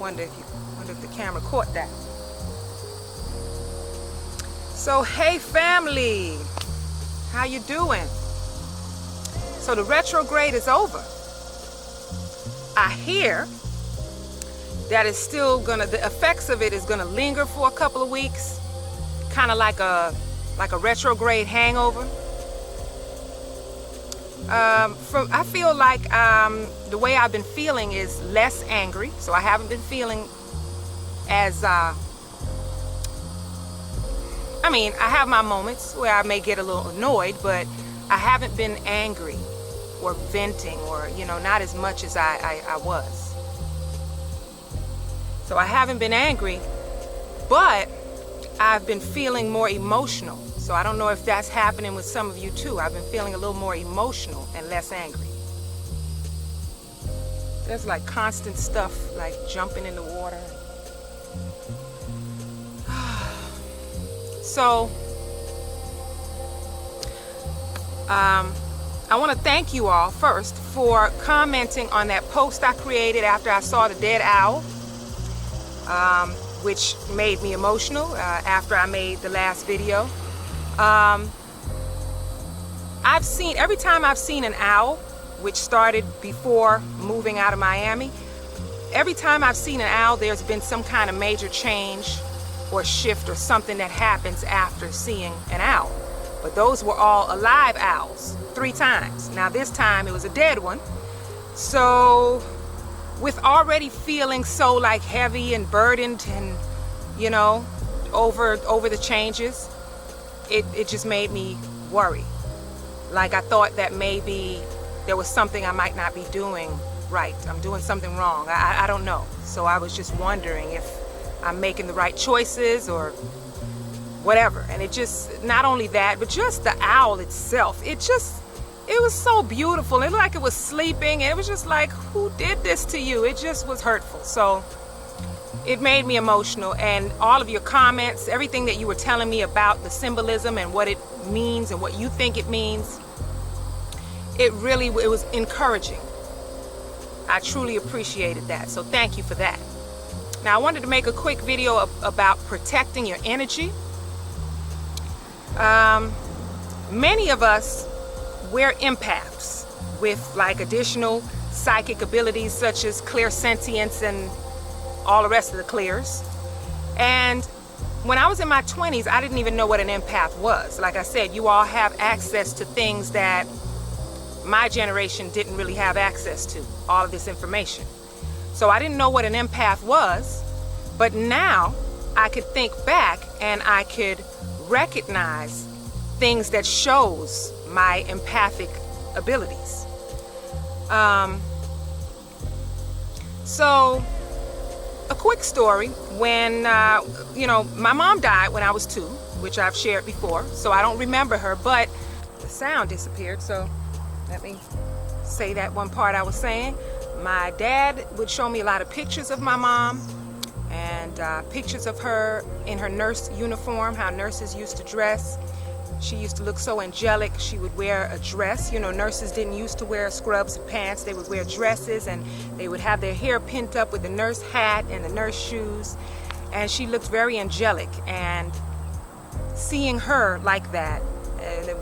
Wonder if the camera caught that. So hey family, how you doing? So the retrograde is over. I hear that it's still the effects of it is gonna linger for a couple of weeks, kind of like a retrograde hangover. I feel like the way I've been feeling is less angry, so I haven't been feeling as I have my moments where I may get a little annoyed, but I haven't been angry or venting, or not as much as I was. So I haven't been angry, but I've been feeling more emotional. So I don't know if that's happening with some of you too. I've been feeling a little more emotional and less angry. There's like constant stuff like jumping in the water. So I want to thank you all first for commenting on that post I created after I saw the dead owl, which made me emotional after I made the last video. Every time I've seen an owl, which started before moving out of Miami, every time I've seen an owl, there's been some kind of major change or shift or something that happens after seeing an owl. But those were all alive owls, 3 times. Now this time it was a dead one. So with already feeling so like heavy and burdened and over the changes, it just made me worry. Like I thought that maybe there was something I might not be doing right. I'm doing something wrong. I don't know. So I was just wondering if I'm making the right choices or whatever. And it just, not only that, but just the owl itself, it was so beautiful. It looked like it was sleeping, and it was just like, who did this to you? It just was hurtful. So it made me emotional, and all of your comments, everything that you were telling me about the symbolism and what it means and what you think it means, it was encouraging. I truly appreciated that. So thank you for that. Now I wanted to make a quick video about protecting your energy. Many of us, we're empaths with like additional psychic abilities such as clairsentience and all the rest of the clears. And when I was in my 20s, I didn't even know what an empath was. Like I said, you all have access to things that my generation didn't really have access to, all of this information. So I didn't know what an empath was, but now I could think back and I could recognize things that shows my empathic abilities. So a quick story, when my mom died when I was 2, which I've shared before, so I don't remember her, but the sound disappeared. So let me say that one part I was saying. My dad would show me a lot of pictures of my mom and pictures of her in her nurse uniform, how nurses used to dress. She used to look so angelic. She would wear a dress. Nurses didn't used to wear scrubs and pants. They would wear dresses, and they would have their hair pinned up with the nurse hat and the nurse shoes. And she looked very angelic. And seeing her like that,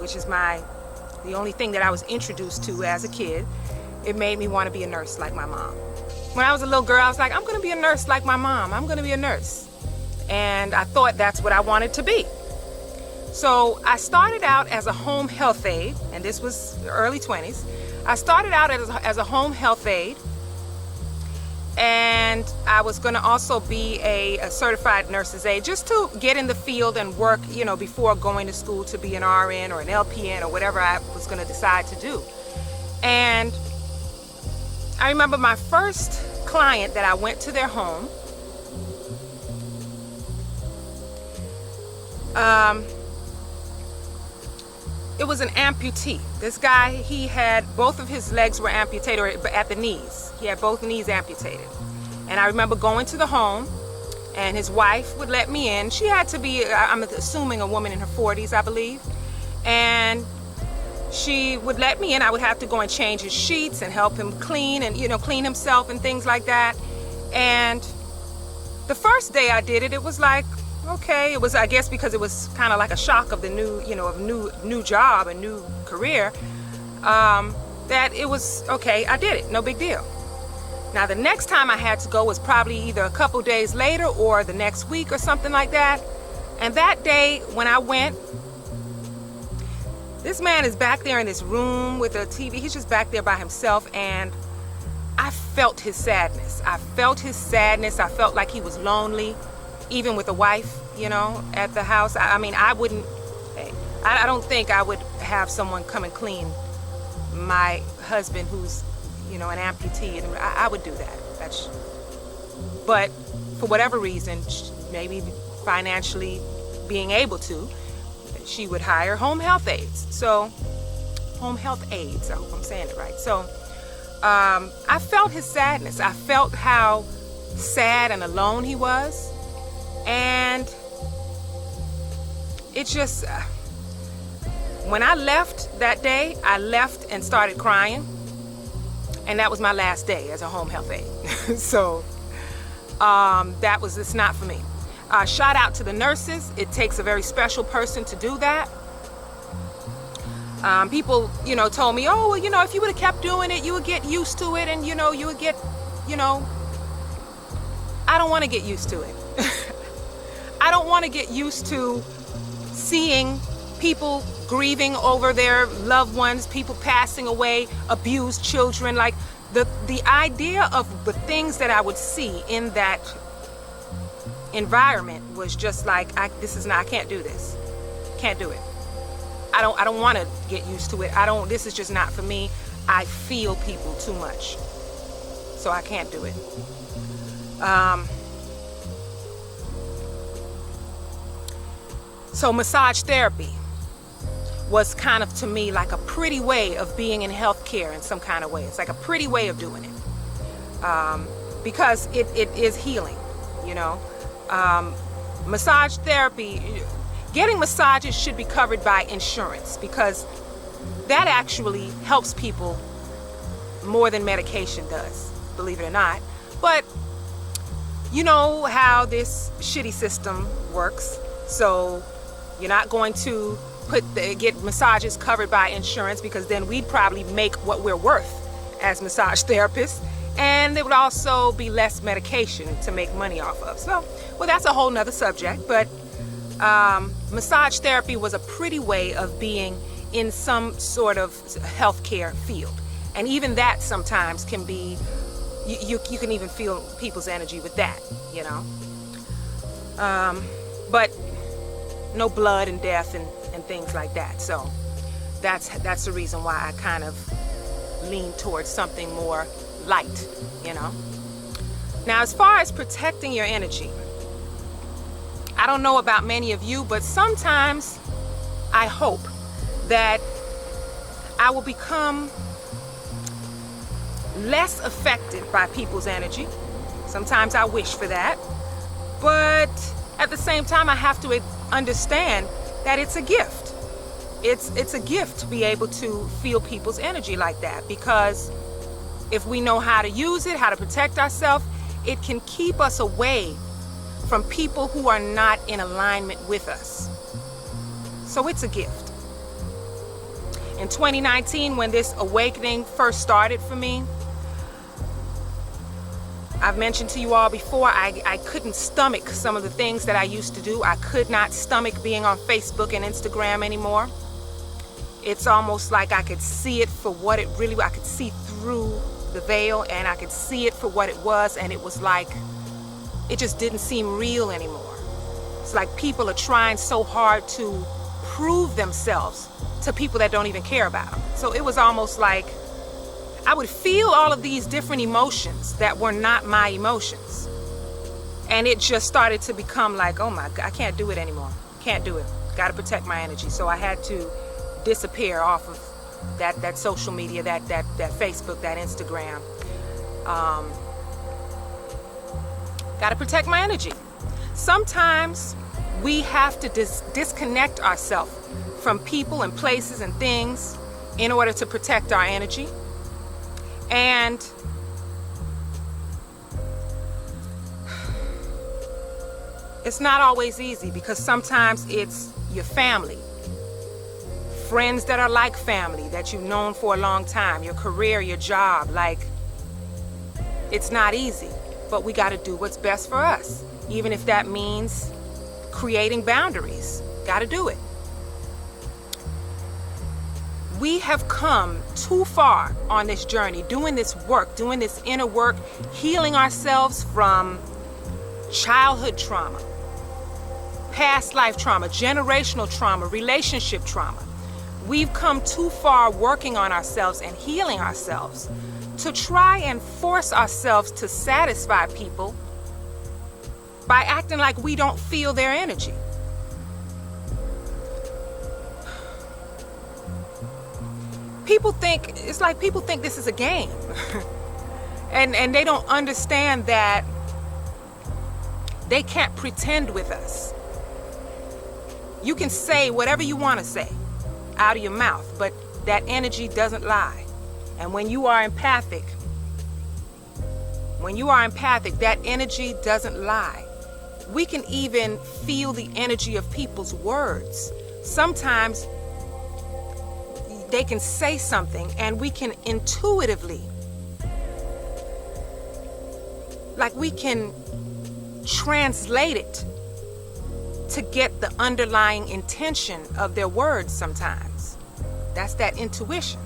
which is the only thing that I was introduced to as a kid, it made me want to be a nurse like my mom. When I was a little girl, I was like, I'm going to be a nurse like my mom. I'm going to be a nurse. And I thought that's what I wanted to be. So I started out as a home health aide, and this was the early 20s. I started out as a home health aide, and I was going to also be a certified nurse's aide, just to get in the field and work, before going to school to be an RN or an LPN or whatever I was going to decide to do. And I remember my first client that I went to their home. It was an amputee. This guy, he had both of his legs were amputated, or at the knees. He had both knees amputated. And I remember going to the home, and his wife would let me in. She had to be, I'm assuming, a woman in her 40s, I believe. And she would let me in. I would have to go and change his sheets and help him clean and, clean himself and things like that. And the first day I did it, it was like, okay, it was, I guess because it was kind of like a shock of the new, new job, a new career, that it was, okay, I did it, no big deal. Now the next time I had to go was probably either a couple days later or the next week or something like that. And that day when I went, this man is back there in this room with a TV. He's just back there by himself, and I felt his sadness. I felt his sadness. I felt like he was lonely, even with a wife, at the house. I mean, I don't think I would have someone come and clean my husband who's, an amputee. And I would do that. But for whatever reason, maybe financially being able to, she would hire home health aides. So, home health aides, I hope I'm saying it right. So, I felt his sadness. I felt how sad and alone he was. And it just, when I left that day, I left and started crying. And that was my last day as a home health aide. So, it's not for me. Shout out to the nurses. It takes a very special person to do that. People, told me, oh, well, if you would have kept doing it, you would get used to it, and, you would get, I don't want to get used to it. I don't want to get used to seeing people grieving over their loved ones, people passing away, abused children. Like, the idea of the things that I would see in that environment was just like, I can't do this. Can't do it. I don't want to get used to it. This is just not for me. I feel people too much. So I can't do it. So massage therapy was kind of, to me, like a pretty way of being in healthcare in some kind of way. It's like a pretty way of doing it. Because it is healing, Massage therapy, getting massages should be covered by insurance, because that actually helps people more than medication does, believe it or not. But you know how this shitty system works, so you're not going to get massages covered by insurance, because then we'd probably make what we're worth as massage therapists, and there would also be less medication to make money off of. So, well, that's a whole nother subject, but massage therapy was a pretty way of being in some sort of healthcare field. And even that sometimes can be, you can even feel people's energy with that, But no blood and death and things like that. So that's the reason why I kind of lean towards something more light, Now, as far as protecting your energy, I don't know about many of you, but sometimes I hope that I will become less affected by people's energy. Sometimes I wish for that. But at the same time, I have to understand that it's a gift. It's a gift to be able to feel people's energy like that, because if we know how to use it, how to protect ourselves, it can keep us away from people who are not in alignment with us. So it's a gift. In 2019, when this awakening first started for me, I've mentioned to you all before, I couldn't stomach some of the things that I used to do. I could not stomach being on Facebook and Instagram anymore. It's almost like I could see it for what it really was. I could see through the veil, and I could see it for what it was, and it was like, it just didn't seem real anymore. It's like people are trying so hard to prove themselves to people that don't even care about them. So it was almost like I would feel all of these different emotions that were not my emotions. And it just started to become like, oh my God, I can't do it anymore. Can't do it. Got to protect my energy. So I had to disappear off of that social media, that Facebook, that Instagram. Got to protect my energy. Sometimes we have to disconnect ourselves from people and places and things in order to protect our energy. And It's not always easy, because sometimes it's your family, friends that are like family that you've known for a long time, your career, your job. Like, it's not easy, but we got to do what's best for us, even if that means creating boundaries. Got to do it. We have come too far on this journey, doing this work, doing this inner work, healing ourselves from childhood trauma, past life trauma, generational trauma, relationship trauma. We've come too far working on ourselves and healing ourselves to try and force ourselves to satisfy people by acting like we don't feel their energy. People think this is a game. and they don't understand that they can't pretend with us. You can say whatever you want to say out of your mouth, but that energy doesn't lie. And when you are empathic, that energy doesn't lie. We can even feel the energy of people's words. Sometimes they can say something and we can intuitively, like, we can translate it to get the underlying intention of their words sometimes. That's that intuition.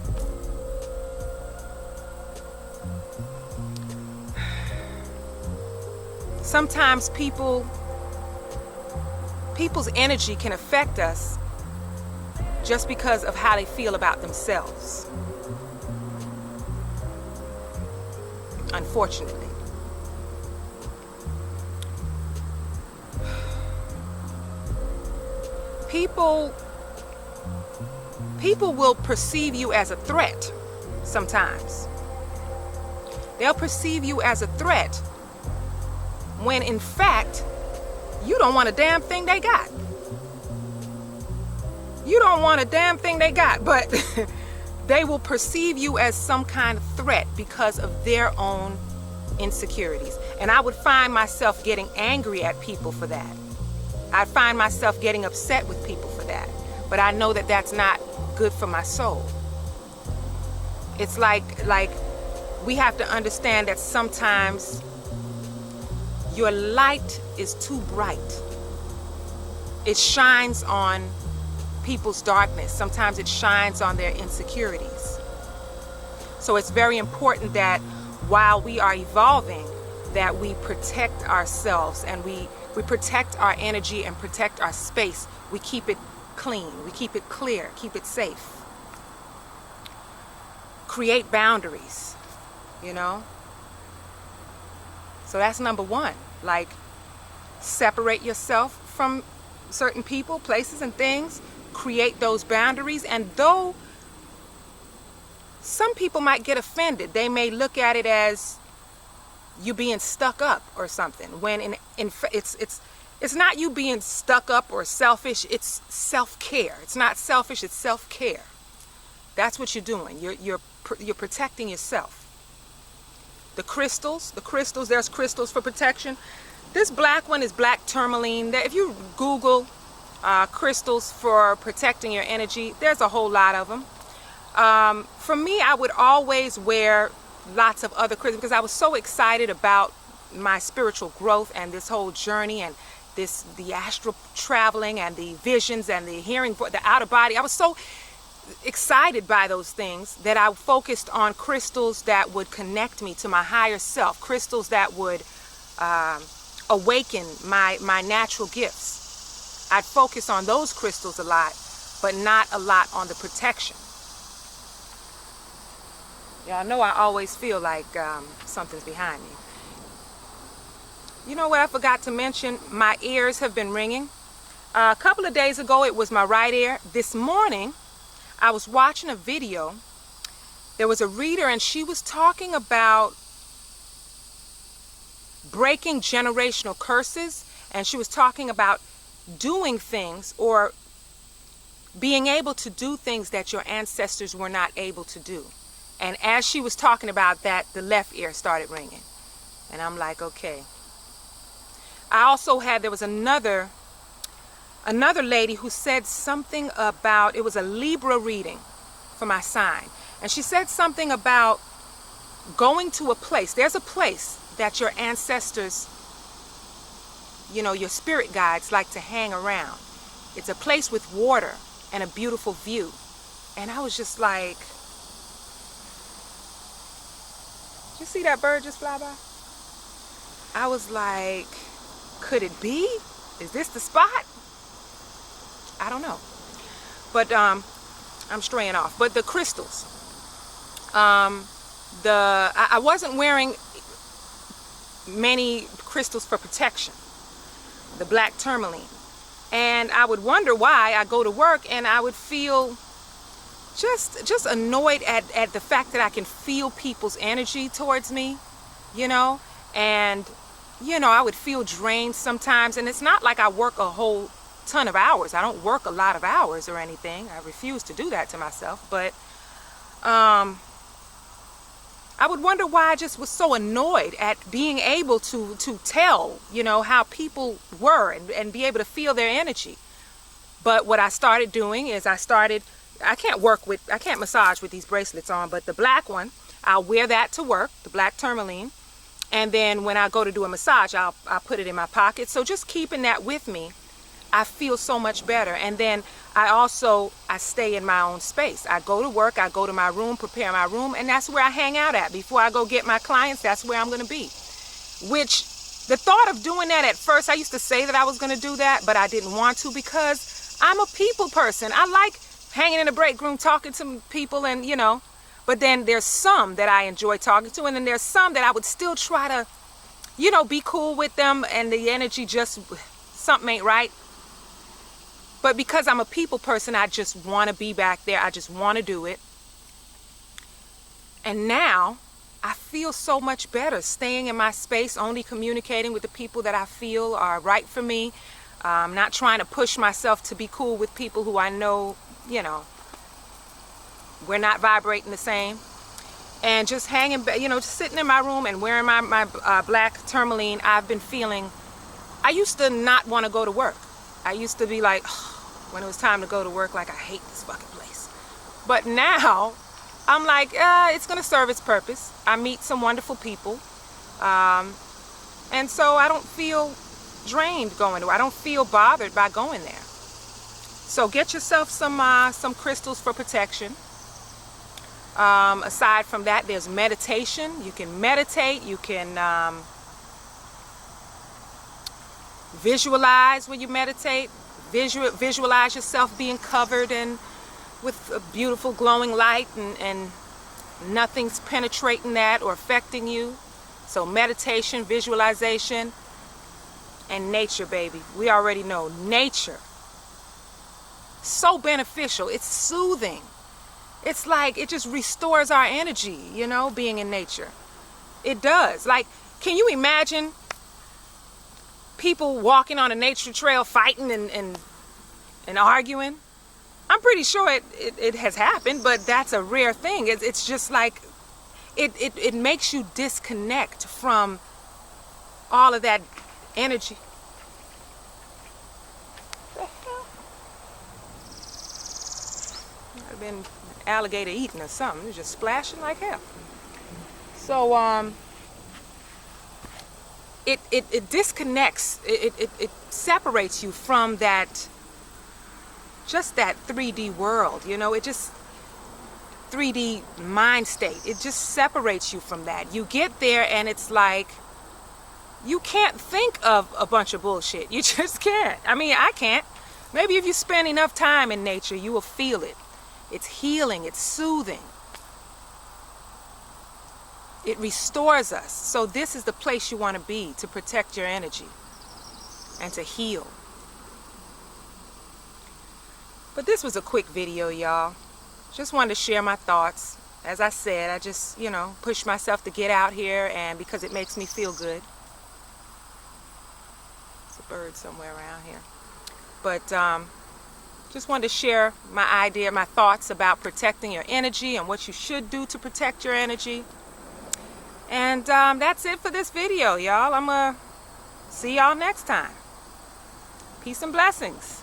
Sometimes people's energy can affect us just because of how they feel about themselves. Unfortunately. People will perceive you as a threat sometimes. They'll perceive you as a threat when in fact you don't want a damn thing they got. You don't want a damn thing they got, but they will perceive you as some kind of threat because of their own insecurities. And I would find myself getting angry at people for that. I find myself getting upset with people for that. But I know that that's not good for my soul. It's like we have to understand that sometimes your light is too bright. It shines on people's darkness. Sometimes it shines on their insecurities. So it's very important that while we are evolving, that we protect ourselves and we protect our energy and protect our space. We keep it clean, we keep it clear, keep it safe. Create boundaries, you know? So that's number one. Like, separate yourself from certain people, places, and things. Create those boundaries. And though some people might get offended, they may look at it as you being stuck up or something, when it's not you being stuck up or selfish. It's self-care. It's not selfish, it's self-care. That's what you're doing. You're protecting yourself. The crystals, there's crystals for protection. This black one is black tourmaline. If you Google crystals for protecting your energy, there's a whole lot of them. For me, I would always wear lots of other crystals because I was so excited about my spiritual growth and this whole journey and the astral traveling and the visions and the hearing, the outer body. I was so excited by those things that I focused on crystals that would connect me to my higher self, crystals that would awaken my natural gifts. I'd focus on those crystals a lot, but not a lot on the protection. Y'all know I always feel like something's behind me. You know what I forgot to mention? My ears have been ringing. A couple of days ago, it was my right ear. This morning, I was watching a video. There was a reader and she was talking about breaking generational curses, and she was talking about doing things or being able to do things that your ancestors were not able to do. And as she was talking about that, the left ear started ringing. And I'm like, okay. I also had, there was another lady who said something about, it was a Libra reading for my sign. And she said something about going to a place. There's a place that your ancestors, you know, your spirit guides like to hang around. It's a place with water and a beautiful view. And I was just like, did you see that bird just fly by? I was like, could it be? Is this the spot? I don't know. But I'm straying off. But the crystals. I wasn't wearing many crystals for protection. The black tourmaline. And I would wonder why I go to work and I would feel just annoyed at the fact that I can feel people's energy towards me, you know, and you know, I would feel drained sometimes. And it's not like I work a whole ton of hours. I don't work a lot of hours or anything. I refuse to do that to myself. But I would wonder why I just was so annoyed at being able to tell, you know, how people were and be able to feel their energy. But what I started doing is I can't massage with these bracelets on, but the black one, I'll wear that to work, the black tourmaline. And then when I go to do a massage, I'll put it in my pocket. So just keeping that with me, I feel so much better. And then I stay in my own space. I go to work, I go to my room, prepare my room, and that's where I hang out at. Before I go get my clients, that's where I'm going to be. Which, the thought of doing that at first, I used to say that I was going to do that, but I didn't want to because I'm a people person. I like hanging in the break room, talking to people and, you know. But then there's some that I enjoy talking to, and then there's some that I would still try to, you know, be cool with them, and the energy just, something ain't right. But because I'm a people person, I just want to be back there. I just want to do it. And now I feel so much better staying in my space, only communicating with the people that I feel are right for me. Not trying to push myself to be cool with people who I know, you know, we're not vibrating the same. And just hanging, you know, just sitting in my room and wearing my black tourmaline. I've been feeling, I used to not want to go to work. I used to be like, when it was time to go to work, like, I hate this fucking place. But now, I'm like, it's going to serve its purpose. I meet some wonderful people. And so I don't feel drained going there. I don't feel bothered by going there. So get yourself some crystals for protection. Aside from that, there's meditation. You can meditate. You can visualize when you meditate. Visualize yourself being covered and with a beautiful glowing light, and nothing's penetrating that or affecting you. So meditation, visualization, and nature, baby. We already know nature. So beneficial. It's soothing. It's like it just restores our energy, you know, being in nature. It does. Like, can you imagine people walking on a nature trail fighting and arguing? I'm pretty sure it has happened, but that's a rare thing. It's just like it makes you disconnect from all of that energy. What the hell? Might have been alligator eating or something. It's just splashing like hell. So it disconnects, it separates you from that, just that 3D world, you know. It just 3D mind state. It just separates you from that. You get there and it's like you can't think of a bunch of bullshit. You just can't. I mean, I can't. Maybe if you spend enough time in nature, you will feel it. It's healing. It's soothing. It restores us. So this is the place you want to be to protect your energy and to heal. But this was a quick video, y'all. Just wanted to share my thoughts. As I said, I just, you know, push myself to get out here, and because it makes me feel good. There's a bird somewhere around here. But just wanted to share my idea, my thoughts about protecting your energy and what you should do to protect your energy. And that's it for this video, y'all. I'm going to See y'all next time. Peace and blessings.